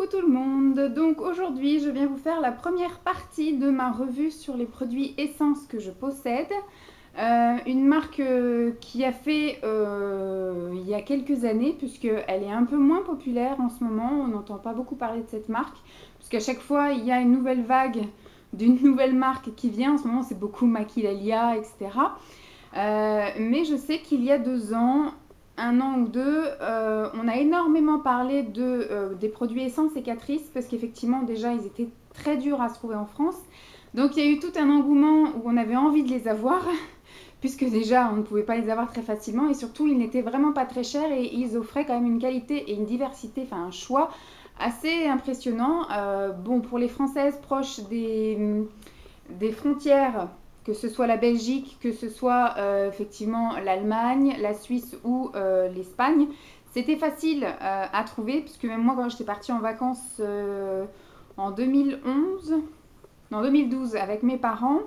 Coucou tout le monde, donc aujourd'hui je viens vous faire la première partie de ma revue sur les produits Essence que je possède. Une marque qui a fait il y a quelques années puisqu'elle est un peu moins populaire en ce moment, on n'entend pas beaucoup parler de cette marque puisqu'à chaque fois il y a une nouvelle vague d'une nouvelle marque qui vient, en ce moment c'est beaucoup Maquilalia, etc. Mais je sais qu'il y a 2 ans, un an ou deux, on a énormément parlé des produits Essence et Catrice parce qu'effectivement déjà ils étaient très durs à se trouver en France. Donc il y a eu tout un engouement où on avait envie de les avoir puisque déjà on ne pouvait pas les avoir très facilement et surtout ils n'étaient vraiment pas très chers et ils offraient quand même une qualité et une diversité, enfin un choix assez impressionnant. Bon, pour les Françaises proches des frontières, que ce soit la Belgique, que ce soit effectivement l'Allemagne, la Suisse ou l'Espagne, c'était facile à trouver, puisque même moi quand j'étais partie en vacances en 2011, non 2012 avec mes parents,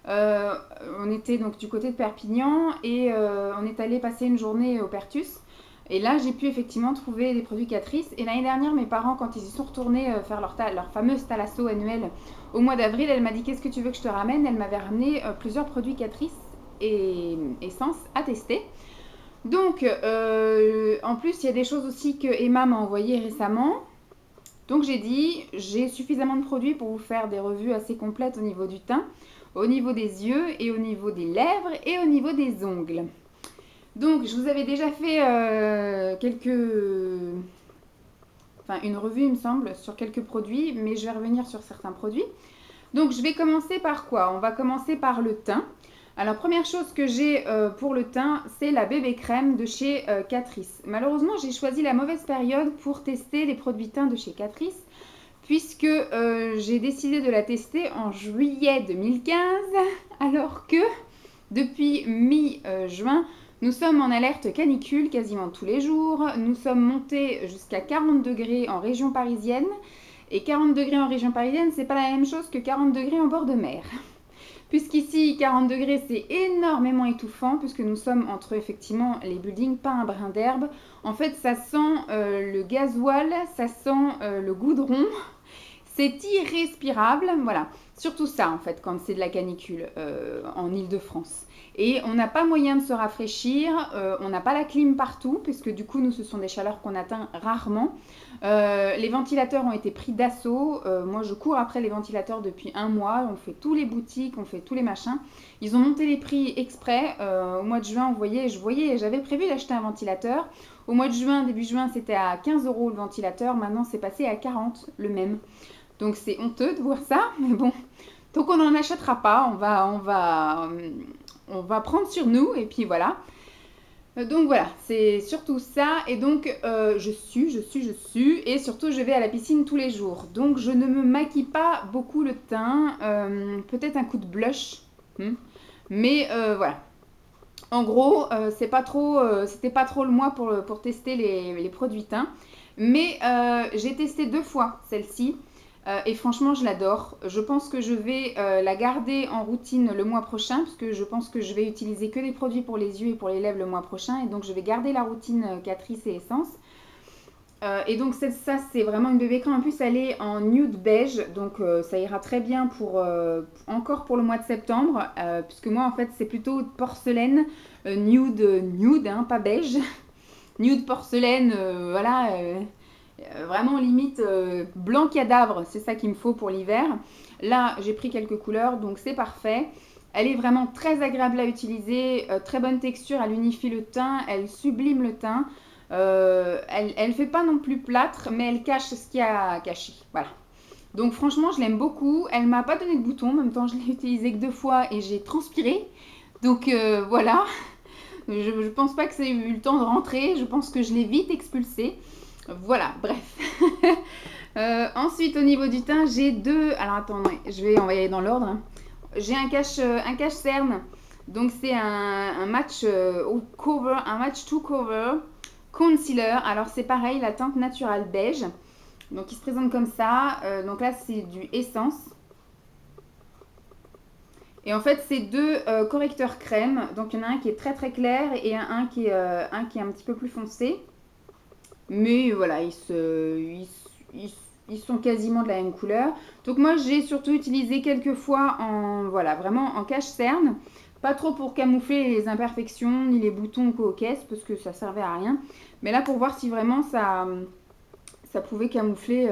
euh, on était donc du côté de Perpignan et on est allé passer une journée au Pertus. Et là, j'ai pu effectivement trouver des produits Catrice. Et l'année dernière, mes parents, quand ils y sont retournés faire leur fameuse thalasso annuelle au mois d'avril, elle m'a dit qu'est-ce que tu veux que je te ramène. Elle m'avait ramené plusieurs produits Catrice et Essence à tester. Donc, en plus, il y a des choses aussi que Emma m'a envoyées récemment. Donc j'ai dit, j'ai suffisamment de produits pour vous faire des revues assez complètes au niveau du teint, au niveau des yeux et au niveau des lèvres et au niveau des ongles. Donc je vous avais déjà fait une revue il me semble sur quelques produits, mais je vais revenir sur certains produits. Donc je vais commencer par quoi? On va commencer par le teint. Alors première chose que j'ai pour le teint, c'est la bébé crème de chez Catrice. Malheureusement, j'ai choisi la mauvaise période pour tester les produits teints de chez Catrice, puisque j'ai décidé de la tester en juillet 2015, alors que depuis mi-juin, nous sommes en alerte canicule quasiment tous les jours. Nous sommes montés jusqu'à 40 degrés en région parisienne. Et 40 degrés en région parisienne, c'est pas la même chose que 40 degrés en bord de mer. Puisqu'ici, 40 degrés, c'est énormément étouffant, puisque nous sommes entre effectivement les buildings, pas un brin d'herbe. En fait, ça sent le gasoil, ça sent le goudron. C'est irrespirable, voilà. Surtout ça, en fait, quand c'est de la canicule en Île-de-France. Et on n'a pas moyen de se rafraîchir, on n'a pas la clim partout, puisque du coup, nous, ce sont des chaleurs qu'on atteint rarement. Les ventilateurs ont été pris d'assaut. Moi, je cours après les ventilateurs depuis un mois. On fait tous les boutiques, on fait tous les machins. Ils ont monté les prix exprès. Au mois de juin, j'avais prévu d'acheter un ventilateur. Au mois de juin, début juin, c'était à 15 € le ventilateur. Maintenant, c'est passé à 40, le même. Donc c'est honteux de voir ça, mais bon, donc on n'en achètera pas, on va prendre sur nous et puis voilà. Donc voilà, c'est surtout ça et donc je sue et surtout je vais à la piscine tous les jours. Donc je ne me maquille pas beaucoup le teint, peut-être un coup de blush, mais voilà. En gros, c'était pas trop le mois pour tester les produits teints, mais j'ai testé 2 fois celle-ci. Et franchement, je l'adore. Je pense que je vais la garder en routine le mois prochain, parce que je pense que je vais utiliser que des produits pour les yeux et pour les lèvres le mois prochain. Et donc, je vais garder la routine Catrice et Essence. Et donc, ça, c'est vraiment une bébé crème. En plus, elle est en nude beige, donc ça ira très bien encore pour le mois de septembre, puisque moi, en fait, c'est plutôt porcelaine, nude, hein, pas beige. Nude porcelaine, voilà. Vraiment limite blanc cadavre, c'est ça qu'il me faut pour l'hiver. Là, j'ai pris quelques couleurs, donc c'est parfait. Elle est vraiment très agréable à utiliser, très bonne texture, elle unifie le teint, elle sublime le teint. Elle fait pas non plus plâtre, mais elle cache ce qu'il y a à cacher. Voilà. Donc franchement, je l'aime beaucoup. Elle m'a pas donné de boutons, en même temps, je l'ai utilisée que 2 fois et j'ai transpiré. Donc voilà. Je pense pas que ça ait eu le temps de rentrer. Je pense que je l'ai vite expulsée. Voilà, bref. Ensuite, au niveau du teint, j'ai deux. Alors attendez, on va y aller dans l'ordre, hein. J'ai un cache cerne. Donc c'est un match cover, un match to cover concealer. Alors c'est pareil, la teinte naturelle beige. Donc il se présente comme ça. Donc là c'est du Essence. Et en fait c'est deux correcteurs crème. Donc il y en a un qui est très très clair et un qui est un petit peu plus foncé. Mais voilà, ils sont quasiment de la même couleur. Donc moi j'ai surtout utilisé quelques fois en, voilà, vraiment en cache-cerne. Pas trop pour camoufler les imperfections, ni les boutons coquesses, parce que ça servait à rien. Mais là pour voir si vraiment ça pouvait camoufler.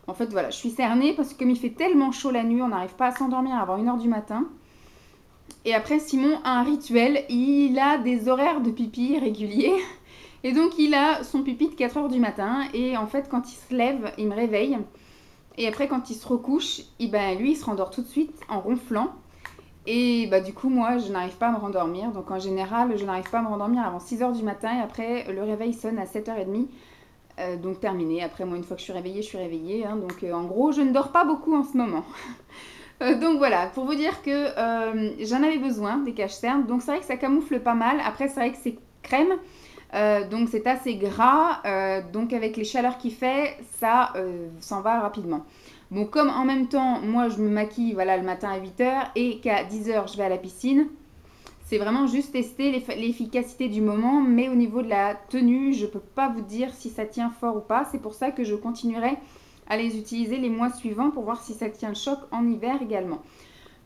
En fait voilà, je suis cernée parce que comme il fait tellement chaud la nuit, on n'arrive pas à s'endormir avant 1h du matin. Et après Simon a un rituel, il a des horaires de pipi réguliers. Et donc il a son pipi de 4h du matin. Et en fait quand il se lève, il me réveille. Et après quand il se recouche, lui il se rendort tout de suite en ronflant. Et du coup moi je n'arrive pas à me rendormir. Donc en général je n'arrive pas à me rendormir avant 6h du matin. Et après le réveil sonne à 7h30. Donc terminé. Après moi une fois que je suis réveillée. Hein, donc en gros je ne dors pas beaucoup en ce moment. Donc voilà, pour vous dire que j'en avais besoin des cache-cernes. Donc c'est vrai que ça camoufle pas mal. Après c'est vrai que c'est crème. Donc c'est assez gras. Donc avec les chaleurs qu'il fait, ça s'en va rapidement. Bon, comme en même temps, moi je me maquille voilà, le matin à 8h et qu'à 10h je vais à la piscine. C'est vraiment juste tester l'efficacité du moment. Mais au niveau de la tenue, je ne peux pas vous dire si ça tient fort ou pas. C'est pour ça que je continuerai à les utiliser les mois suivants pour voir si ça tient le choc en hiver également.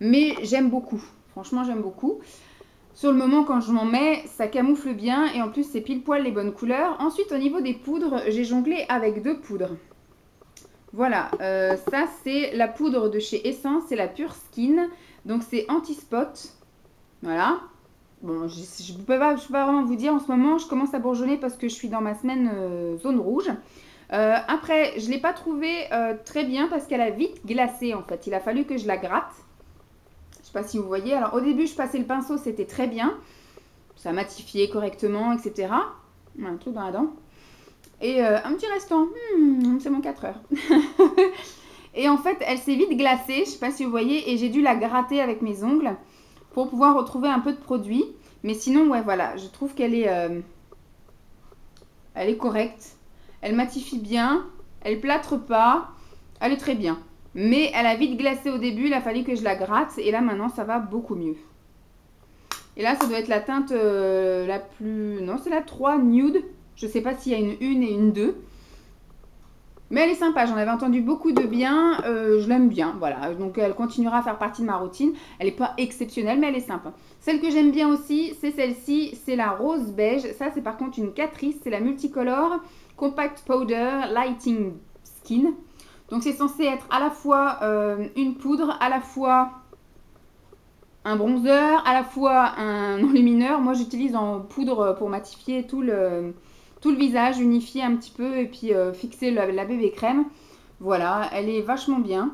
Mais j'aime beaucoup, franchement j'aime beaucoup. Sur le moment quand je m'en mets, ça camoufle bien et en plus c'est pile poil les bonnes couleurs. Ensuite au niveau des poudres, j'ai jonglé avec 2 poudres. Voilà, ça c'est la poudre de chez Essence, c'est la Pure Skin. Donc c'est anti-spot, voilà. Bon, je ne peux pas vraiment vous dire en ce moment, je commence à bourgeonner parce que je suis dans ma semaine zone rouge. Après, je ne l'ai pas trouvée très bien parce qu'elle a vite glacé en fait. Il a fallu que je la gratte. Je ne sais pas si vous voyez. Alors au début, je passais le pinceau, c'était très bien. Ça matifiait correctement, etc. Un truc dans la dent. Et un petit restant. C'est mon 4 heures. Et en fait, elle s'est vite glacée. Je ne sais pas si vous voyez. Et j'ai dû la gratter avec mes ongles pour pouvoir retrouver un peu de produit. Mais sinon, ouais, voilà. Je trouve qu'elle est, elle est correcte. Elle matifie bien, elle plâtre pas, elle est très bien. Mais elle a vite glacé au début, il a fallu que je la gratte et là maintenant ça va beaucoup mieux. Et là ça doit être la teinte la plus... Non, c'est la 3 nude. Je sais pas s'il y a une 1 et une 2. Mais elle est sympa, j'en avais entendu beaucoup de bien, je l'aime bien, voilà. Donc elle continuera à faire partie de ma routine. Elle n'est pas exceptionnelle, mais elle est sympa. Celle que j'aime bien aussi, c'est celle-ci, c'est la rose beige. Ça c'est par contre une Catrice, c'est la multicolore Compact Powder Lighting Skin. Donc c'est censé être à la fois une poudre, à la fois un bronzer, à la fois un enlumineur. Moi j'utilise en poudre pour matifier tout le visage, unifier un petit peu et puis fixer la bébé crème. Voilà, elle est vachement bien.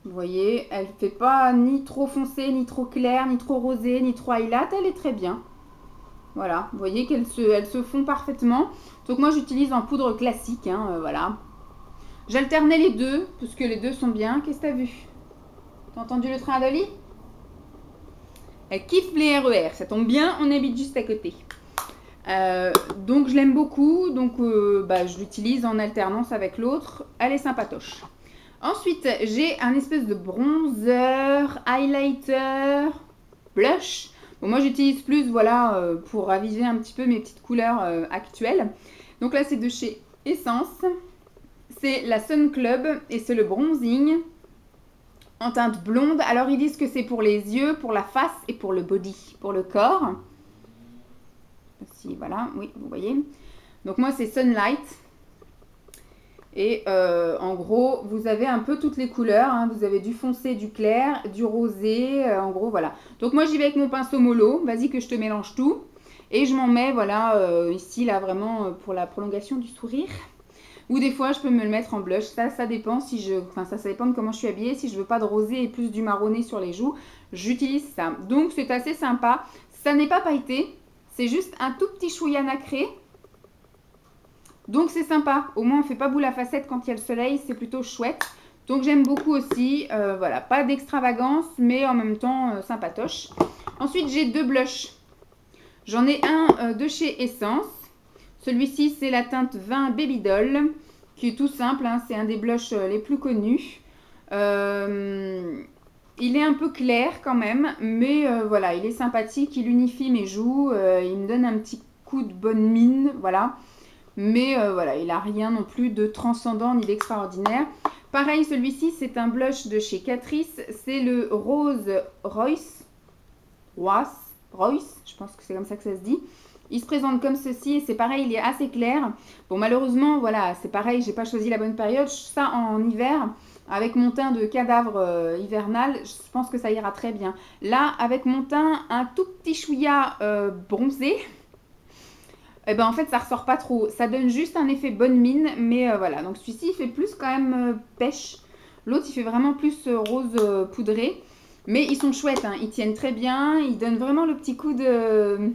Vous voyez, elle fait pas ni trop foncé, ni trop clair, ni trop rosé, ni trop highlight. Elle est très bien. Voilà, vous voyez qu'elles se font parfaitement. Donc moi j'utilise en poudre classique, hein, voilà. J'alternais les deux, parce que les deux sont bien. Qu'est-ce que t'as vu? T'as entendu le train à Dolly? Elle kiffe les RER, ça tombe bien, on habite juste à côté. Donc je l'aime beaucoup, donc je l'utilise en alternance avec l'autre. Elle est sympatoche. Ensuite, j'ai un espèce de bronzer, highlighter, blush. Bon, moi j'utilise plus voilà, pour aviser un petit peu mes petites couleurs actuelles. Donc là c'est de chez Essence. C'est la Sun Club et c'est le bronzing en teinte blonde. Alors ils disent que c'est pour les yeux, pour la face et pour le body, pour le corps. Si, voilà, oui, vous voyez. Donc moi c'est Sunlight. Et en gros, vous avez un peu toutes les couleurs. Hein. Vous avez du foncé, du clair, du rosé. En gros, voilà. Donc moi j'y vais avec mon pinceau mollo. Vas-y que je te mélange tout. Et je m'en mets, voilà, ici, là, vraiment pour la prolongation du sourire. Ou des fois, je peux me le mettre en blush. Ça dépend si je... Enfin, ça dépend de comment je suis habillée. Si je veux pas de rosé et plus du marronné sur les joues, j'utilise ça. Donc, c'est assez sympa. Ça n'est pas pailleté. C'est juste un tout petit chouïa nacré. Donc, c'est sympa. Au moins, on ne fait pas boule à facettes quand il y a le soleil. C'est plutôt chouette. Donc, j'aime beaucoup aussi. Voilà, pas d'extravagance, mais en même temps, sympatoche. Ensuite, j'ai 2 blushs. J'en ai un de chez Essence. Celui-ci, c'est la teinte 20 Baby Doll, qui est tout simple, hein, c'est un des blushs les plus connus. Il est un peu clair quand même, mais voilà, il est sympathique, il unifie mes joues, il me donne un petit coup de bonne mine, voilà. Mais voilà, il n'a rien non plus de transcendant ni d'extraordinaire. Pareil, celui-ci, c'est un blush de chez Catrice. C'est le Rose Royce. Royce, je pense que c'est comme ça que ça se dit. Il se présente comme ceci et c'est pareil, il est assez clair. Bon, malheureusement, voilà, c'est pareil, j'ai pas choisi la bonne période. Ça en hiver, avec mon teint de cadavre hivernal, je pense que ça ira très bien. Là, avec mon teint un tout petit chouïa bronzé, et ben en fait, ça ressort pas trop. Ça donne juste un effet bonne mine, mais voilà. Donc celui-ci, il fait plus quand même pêche. L'autre, il fait vraiment plus rose poudré. Mais ils sont chouettes, hein. Ils tiennent très bien. Ils donnent vraiment le petit coup de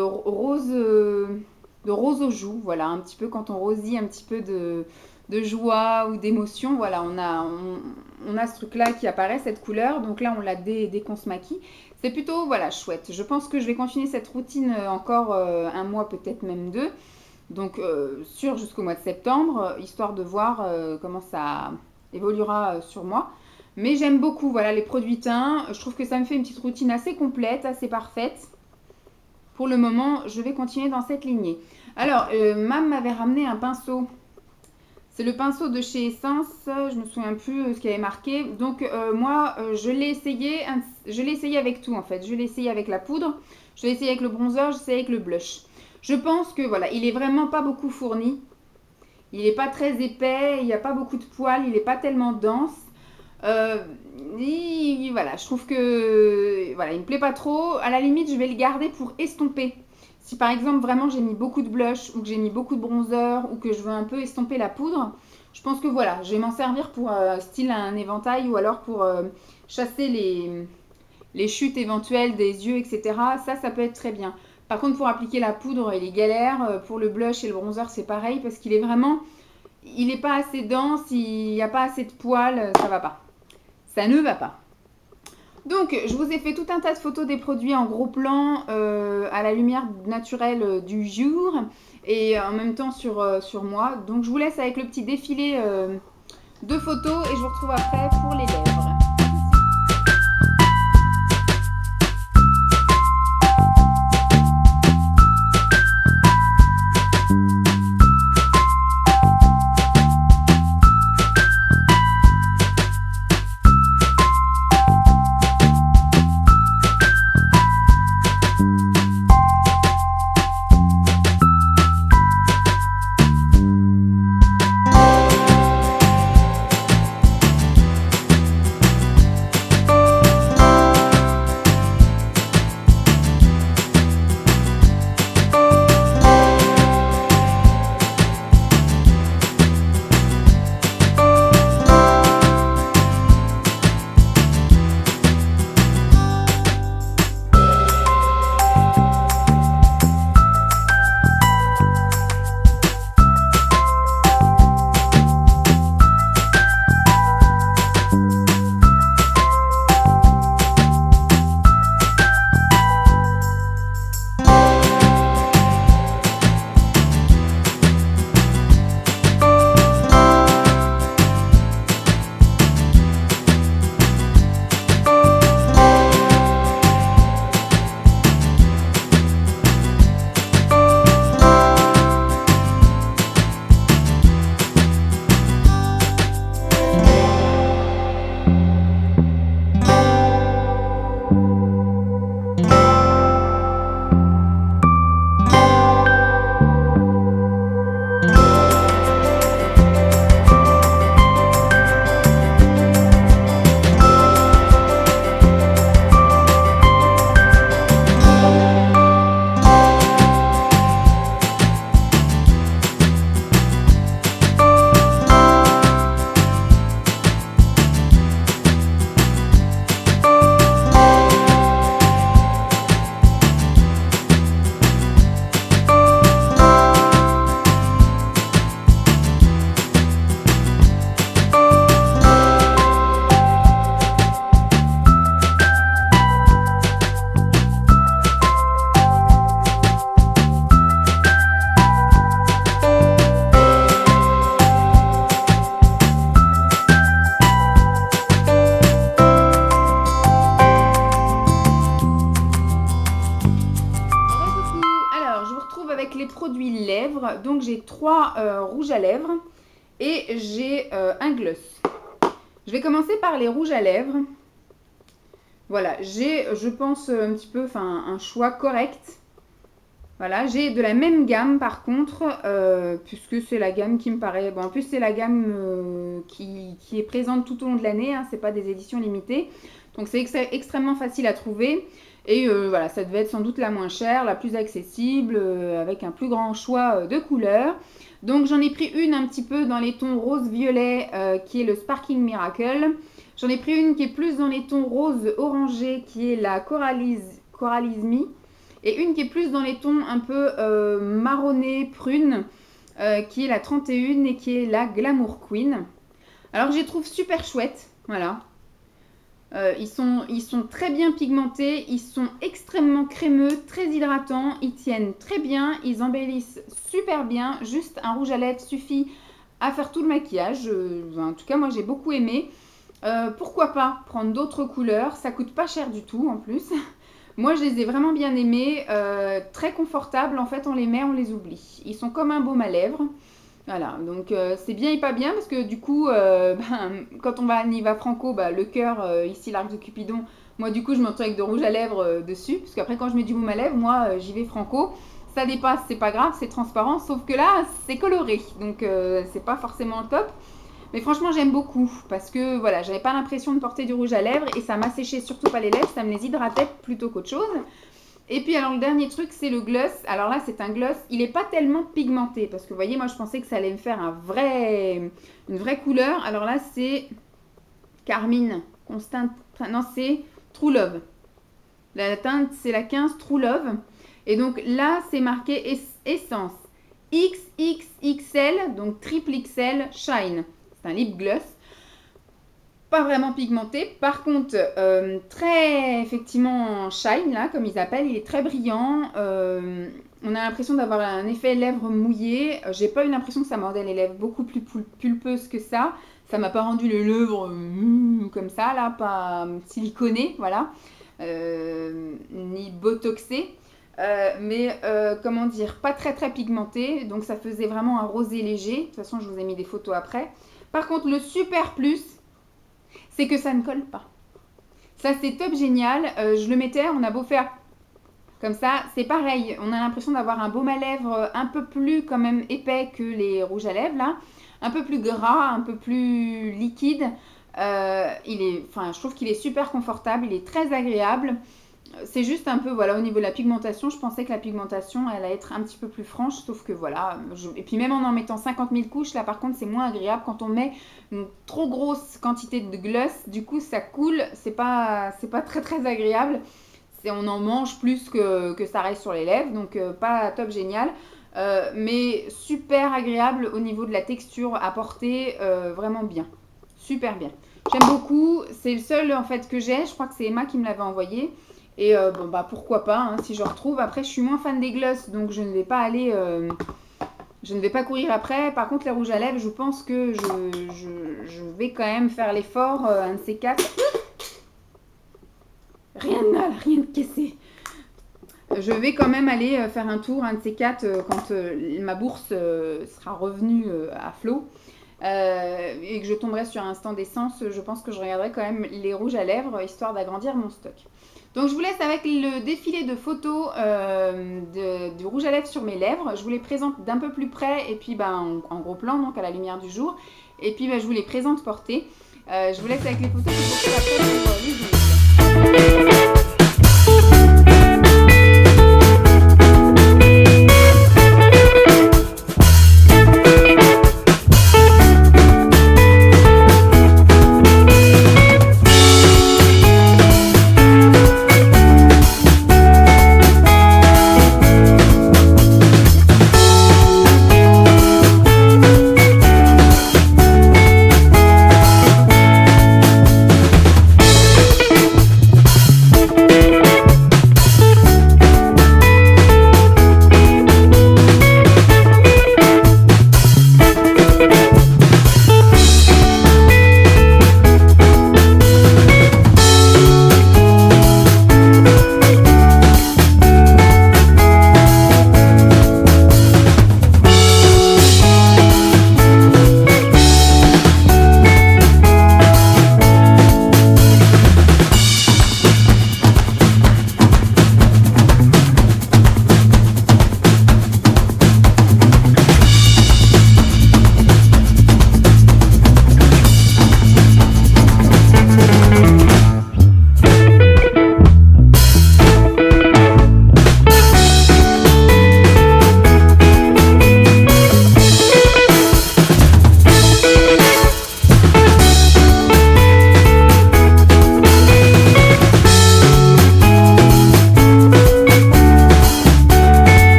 rose aux joues, voilà, un petit peu quand on rosit un petit peu de joie ou d'émotion, voilà, on a ce truc-là qui apparaît, cette couleur, donc là on l'a dès qu'on se maquille. C'est plutôt, voilà, chouette. Je pense que je vais continuer cette routine encore un mois, peut-être même deux, donc sûr jusqu'au mois de septembre, histoire de voir comment ça évoluera sur moi. Mais j'aime beaucoup, voilà, les produits teints. Je trouve que ça me fait une petite routine assez complète, assez parfaite. Pour le moment, je vais continuer dans cette lignée. Alors, Mam m'avait ramené un pinceau. C'est le pinceau de chez Essence. Je ne me souviens plus ce qu'il avait marqué. Donc, moi, je l'ai essayé avec tout, en fait. Je l'ai essayé avec la poudre. Je l'ai essayé avec le bronzer. Je l'ai essayé avec le blush. Je pense que, voilà, il est vraiment pas beaucoup fourni. Il n'est pas très épais. Il n'y a pas beaucoup de poils. Il n'est pas tellement dense. Voilà, je trouve que voilà, il me plaît pas trop. À la limite, je vais le garder pour estomper. Si par exemple vraiment j'ai mis beaucoup de blush ou que j'ai mis beaucoup de bronzer ou que je veux un peu estomper la poudre, je pense que voilà, je vais m'en servir pour style un éventail ou alors pour chasser les chutes éventuelles des yeux, etc. Ça peut être très bien. Par contre, pour appliquer la poudre, il est galère. Pour le blush et le bronzer, c'est pareil parce qu'il est vraiment, il n'est pas assez dense, il n'y a pas assez de poils, ça va pas. Ça ne va pas. Donc, je vous ai fait tout un tas de photos des produits en gros plan à la lumière naturelle du jour et en même temps sur moi. Donc, je vous laisse avec le petit défilé de photos et je vous retrouve après pour les lèvres. Donc j'ai 3 rouges à lèvres et j'ai un gloss. Je vais commencer par les rouges à lèvres. Voilà, j'ai, je pense, un petit peu, un choix correct. Voilà, j'ai de la même gamme par contre, puisque c'est la gamme qui me paraît... Bon, en plus, c'est la gamme qui est présente tout au long de l'année, hein, c'est pas des éditions limitées. Donc, c'est extrêmement facile à trouver. Et voilà, ça devait être sans doute la moins chère, la plus accessible, avec un plus grand choix de couleurs. Donc, j'en ai pris une un petit peu dans les tons rose-violet, qui est le Sparkling Miracle. J'en ai pris une qui est plus dans les tons rose-orangé, qui est la Coralize Me. Et une qui est plus dans les tons un peu marronné, prune, qui est la 31 et qui est la Glamour Queen. Alors, je les trouve super chouettes, voilà. Ils sont très bien pigmentés, ils sont extrêmement crémeux, très hydratants, ils tiennent très bien, ils embellissent super bien. Juste un rouge à lèvres suffit à faire tout le maquillage. En tout cas, moi j'ai beaucoup aimé. Pourquoi pas prendre d'autres couleurs, ça coûte pas cher du tout en plus. Moi je les ai vraiment bien aimés, très confortables, en fait on les met, on les oublie. Ils sont comme un baume à lèvres. Voilà, donc c'est bien et pas bien parce que du coup, quand on y va franco, le cœur, ici l'arc de Cupidon, moi du coup je me retrouve avec de rouge à lèvres dessus, parce qu'après quand je mets du baume à lèvres, moi j'y vais franco, ça dépasse, c'est pas grave, c'est transparent, sauf que là c'est coloré, donc c'est pas forcément le top. Mais franchement j'aime beaucoup, parce que voilà, j'avais pas l'impression de porter du rouge à lèvres et ça m'asséchait surtout pas les lèvres, ça me les hydratait plutôt qu'autre chose. Et puis alors le dernier truc c'est le gloss. Alors là c'est un gloss, il n'est pas tellement pigmenté parce que vous voyez moi je pensais que ça allait me faire une vraie couleur. Alors là c'est Carmine Constant, non c'est True Love. La teinte c'est la 15 True Love. Et donc là c'est marqué Essence XXXL, donc triple XL Shine. C'est un lip gloss. Pas vraiment pigmenté, par contre très effectivement shine là comme ils appellent, il est très brillant, on a l'impression d'avoir un effet lèvres mouillées, j'ai pas eu l'impression que ça mordait les lèvres beaucoup plus pulpeuses que ça m'a pas rendu les lèvres comme ça là, pas siliconé voilà, ni botoxé, mais comment dire, pas très pigmenté, donc ça faisait vraiment un rosé léger, de toute façon je vous ai mis des photos après. Par contre le super plus, c'est que ça ne colle pas. Ça, c'est top génial. Je le mettais, on a beau faire comme ça, c'est pareil. On a l'impression d'avoir un baume à lèvres un peu plus quand même épais que les rouges à lèvres, là. Un peu plus gras, un peu plus liquide. Je trouve qu'il est super confortable, il est très agréable. C'est juste un peu, voilà, au niveau de la pigmentation, je pensais que la pigmentation, elle allait être un petit peu plus franche, sauf que voilà, et puis même en mettant 50 000 couches, là par contre, c'est moins agréable quand on met une trop grosse quantité de gloss, du coup, ça coule, c'est pas très agréable, on en mange plus que ça reste sur les lèvres, donc pas top génial, mais super agréable au niveau de la texture à porter, vraiment bien, super bien. J'aime beaucoup, c'est le seul en fait que j'ai, je crois que c'est Emma qui me l'avait envoyé. Et pourquoi pas, hein, si je retrouve. Après, je suis moins fan des glosses, donc je ne vais pas aller... je ne vais pas courir après. Par contre, les rouges à lèvres, je pense que je vais quand même faire l'effort, un de ces quatre. Rien de mal, rien de cassé. Je vais quand même aller faire un tour, un de ces quatre, quand ma bourse sera revenue à flot. Et que je tomberai sur un stand d'essence, je pense que je regarderai quand même les rouges à lèvres, histoire d'agrandir mon stock. Donc je vous laisse avec le défilé de photos du rouge à lèvres sur mes lèvres. Je vous les présente d'un peu plus près et puis en gros plan, donc à la lumière du jour. Et puis je vous les présente portés. Je vous laisse avec les photos que je vous après pour les ongles.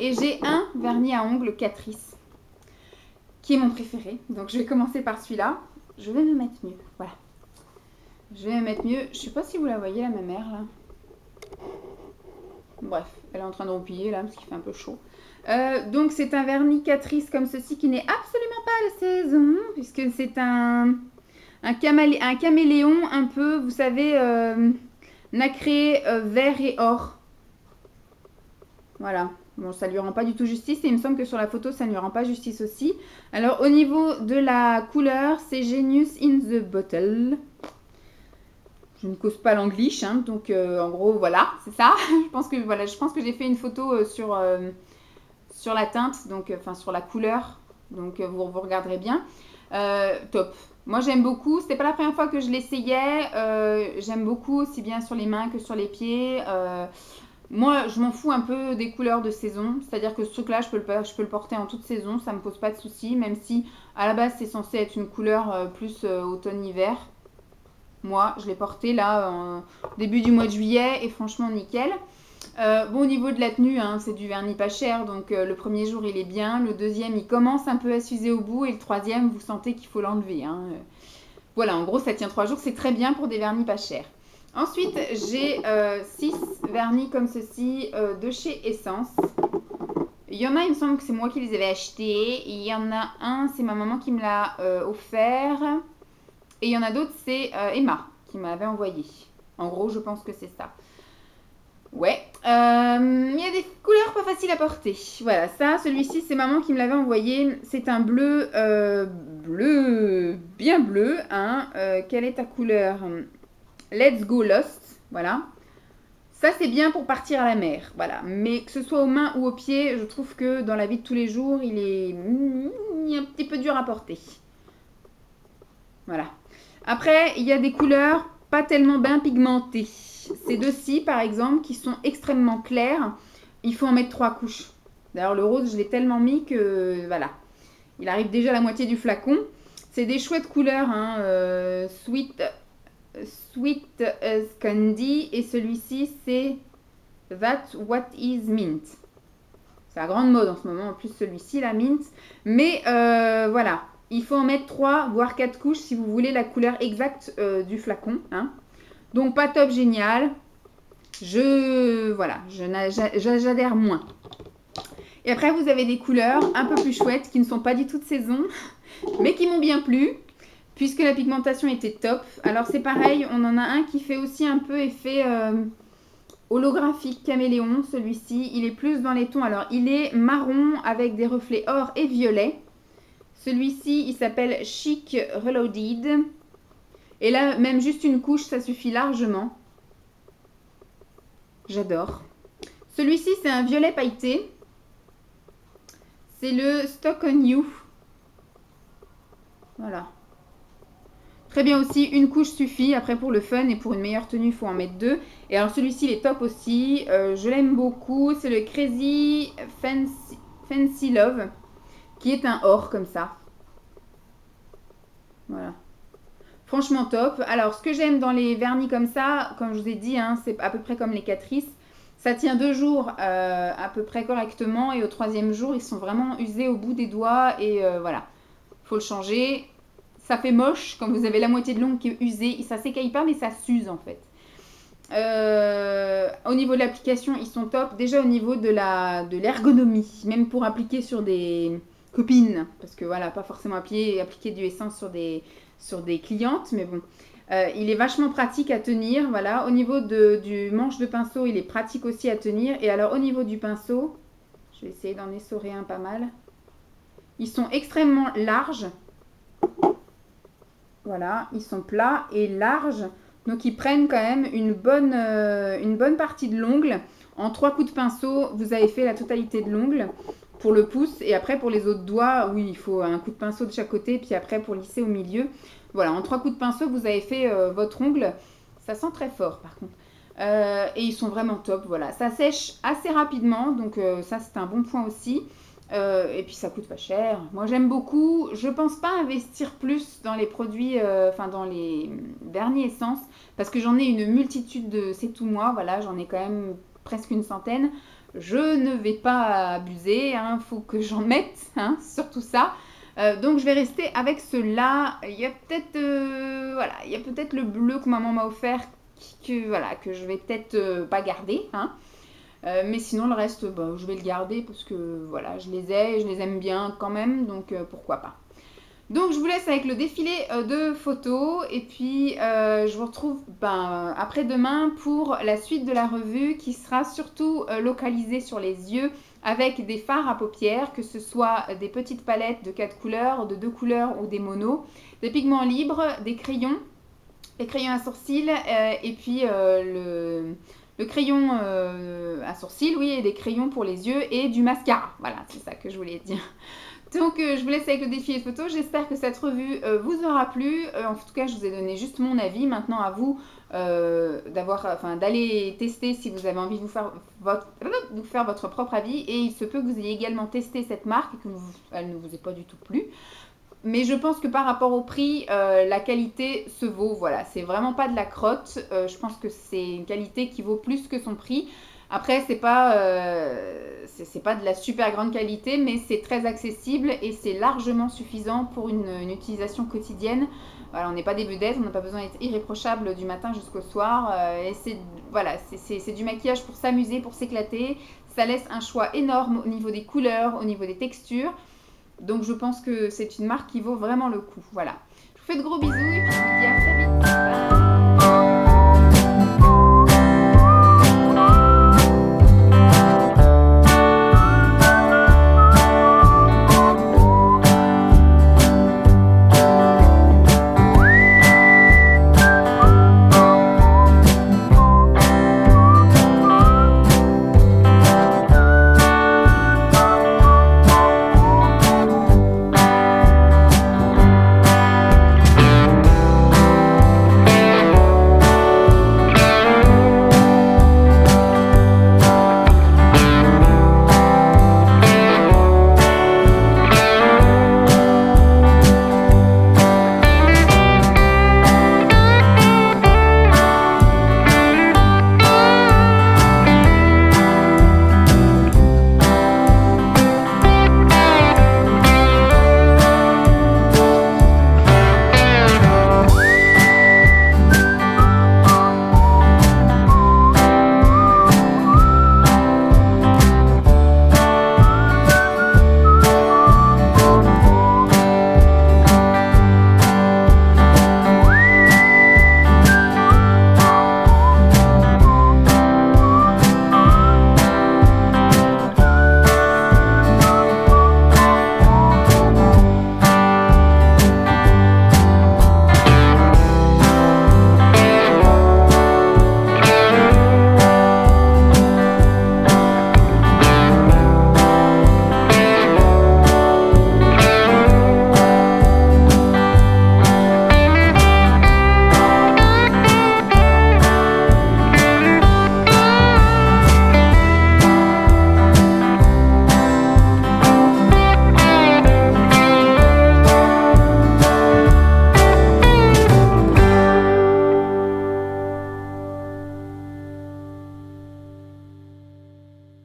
Et j'ai un vernis à ongles Catrice, qui est mon préféré. Donc je vais commencer par celui-là. Je vais me mettre mieux, voilà. Je vais me mettre mieux. Je sais pas si vous la voyez, là, ma mère, là. Bref, elle est en train de roupiller, là, parce qu'il fait un peu chaud. Donc c'est un vernis Catrice comme ceci, qui n'est absolument pas à la saison, puisque c'est un caméléon un peu, vous savez, nacré, vert et or. Voilà. Bon, ça lui rend pas du tout justice et il me semble que sur la photo, ça ne lui rend pas justice aussi. Alors, au niveau de la couleur, c'est Genius in the Bottle. Je ne cause pas l'anglish, hein, donc en gros, voilà, c'est ça. je pense que j'ai fait une photo sur la teinte, donc enfin sur la couleur. Donc vous regarderez bien. Top. Moi, j'aime beaucoup. C'était pas la première fois que je l'essayais. J'aime beaucoup aussi bien sur les mains que sur les pieds. Moi, je m'en fous un peu des couleurs de saison. C'est-à-dire que ce truc-là, je peux le porter en toute saison. Ça me pose pas de soucis. Même si, à la base, c'est censé être une couleur plus automne-hiver. Moi, je l'ai porté là, au début du mois de juillet. Et franchement, nickel. Bon, au niveau de la tenue, hein, c'est du vernis pas cher. Donc, le premier jour, il est bien. Le deuxième, il commence un peu à s'user au bout. Et le troisième, vous sentez qu'il faut l'enlever. Hein. Voilà, en gros, ça tient 3 jours. C'est très bien pour des vernis pas chers. Ensuite, j'ai 6 vernis comme ceci de chez Essence. Il y en a, il me semble que c'est moi qui les avais achetés. Il y en a un, c'est ma maman qui me l'a offert. Et il y en a d'autres, c'est Emma qui m'avait envoyé. En gros, je pense que c'est ça. Ouais. Il y a des couleurs pas faciles à porter. Voilà, ça, celui-ci, c'est maman qui me l'avait envoyé. C'est un bleu, bien bleu. Hein. Quelle est ta couleur ? Let's Go Lost, voilà. Ça, c'est bien pour partir à la mer, voilà. Mais que ce soit aux mains ou aux pieds, je trouve que dans la vie de tous les jours, il est un petit peu dur à porter. Voilà. Après, il y a des couleurs pas tellement bien pigmentées. Ces deux-ci, par exemple, qui sont extrêmement claires, il faut en mettre 3 couches. D'ailleurs, le rose, je l'ai tellement mis que, voilà. Il arrive déjà à la moitié du flacon. C'est des chouettes couleurs, hein, Sweet as Candy et celui-ci c'est That's What Is Mint. C'est la grande mode en ce moment, en plus celui-ci la mint. Mais voilà, il faut en mettre 3 voire 4 couches si vous voulez la couleur exacte du flacon. Hein. Donc pas top génial. J'adhère moins. Et après vous avez des couleurs un peu plus chouettes qui ne sont pas du tout de saison, mais qui m'ont bien plu. Puisque la pigmentation était top. Alors c'est pareil, on en a un qui fait aussi un peu effet holographique caméléon. Celui-ci, il est plus dans les tons. Alors il est marron avec des reflets or et violet. Celui-ci, il s'appelle Chic Reloaded. Et là, même juste une couche, ça suffit largement. J'adore. Celui-ci, c'est un violet pailleté. C'est le Stock on You. Voilà. Très bien aussi, une couche suffit. Après, pour le fun et pour une meilleure tenue, il faut en mettre 2. Et alors, celui-ci, il est top aussi. Je l'aime beaucoup. C'est le Crazy Fancy Love, qui est un or comme ça. Voilà. Franchement top. Alors, ce que j'aime dans les vernis comme ça, comme je vous ai dit, hein, c'est à peu près comme les Catrice. Ça tient 2 jours à peu près correctement. Et au 3e jour, ils sont vraiment usés au bout des doigts. Et voilà, il faut le changer. Ça fait moche quand vous avez la moitié de l'ongle qui est usée. Ça s'écaille pas, mais ça s'use en fait. Au niveau de l'application, ils sont top. Déjà au niveau de l'ergonomie, même pour appliquer sur des copines. Parce que voilà, pas forcément appliquer du essence sur des clientes. Mais bon, il est vachement pratique à tenir. Voilà. Au niveau du manche de pinceau, il est pratique aussi à tenir. Et alors au niveau du pinceau, je vais essayer d'en essorer un pas mal. Ils sont extrêmement larges. Voilà, ils sont plats et larges. Donc, ils prennent quand même une bonne partie de l'ongle. En 3 coups de pinceau, vous avez fait la totalité de l'ongle pour le pouce. Et après, pour les autres doigts, oui, il faut un coup de pinceau de chaque côté. Puis après, pour lisser au milieu. Voilà, en 3 coups de pinceau, vous avez fait votre ongle. Ça sent très fort, par contre. Et ils sont vraiment top. Voilà, ça sèche assez rapidement. Donc, ça, c'est un bon point aussi. Et puis ça coûte pas cher. Moi j'aime beaucoup. Je pense pas investir plus dans les produits, dans les vernis essence, parce que j'en ai une multitude de c'est tout moi. Voilà, j'en ai quand même presque une centaine. Je ne vais pas abuser, hein, faut que j'en mette, hein, surtout ça. Donc je vais rester avec ceux-là. Il y a peut-être voilà, il y a peut-être le bleu que maman m'a offert voilà, que je vais peut-être pas garder, hein. Mais sinon le reste, bah, je vais le garder parce que voilà, je les ai et je les aime bien quand même, donc pourquoi pas. Donc je vous laisse avec le défilé de photos et puis je vous retrouve après-demain pour la suite de la revue qui sera surtout localisée sur les yeux avec des fards à paupières, que ce soit des petites palettes de 4 couleurs, de 2 couleurs ou des monos, des pigments libres, des crayons à sourcils et puis le crayon à sourcils, oui, et des crayons pour les yeux et du mascara. Voilà, c'est ça que je voulais dire. Donc je vous laisse avec le défilé de photos. J'espère que cette revue vous aura plu. En tout cas, je vous ai donné juste mon avis. Maintenant, à vous d'aller tester si vous avez envie de vous faire votre propre avis. Et il se peut que vous ayez également testé cette marque et qu'elle ne vous ait pas du tout plu. Mais je pense que par rapport au prix, la qualité se vaut. Voilà, c'est vraiment pas de la crotte. Je pense que c'est une qualité qui vaut plus que son prix. Après, c'est pas de la super grande qualité, mais c'est très accessible et c'est largement suffisant pour une utilisation quotidienne. Voilà, on n'est pas des vedettes, on n'a pas besoin d'être irréprochable du matin jusqu'au soir. Et c'est du maquillage pour s'amuser, pour s'éclater. Ça laisse un choix énorme au niveau des couleurs, au niveau des textures. Donc je pense que c'est une marque qui vaut vraiment le coup. Voilà. Je vous fais de gros bisous et puis je vous dis à très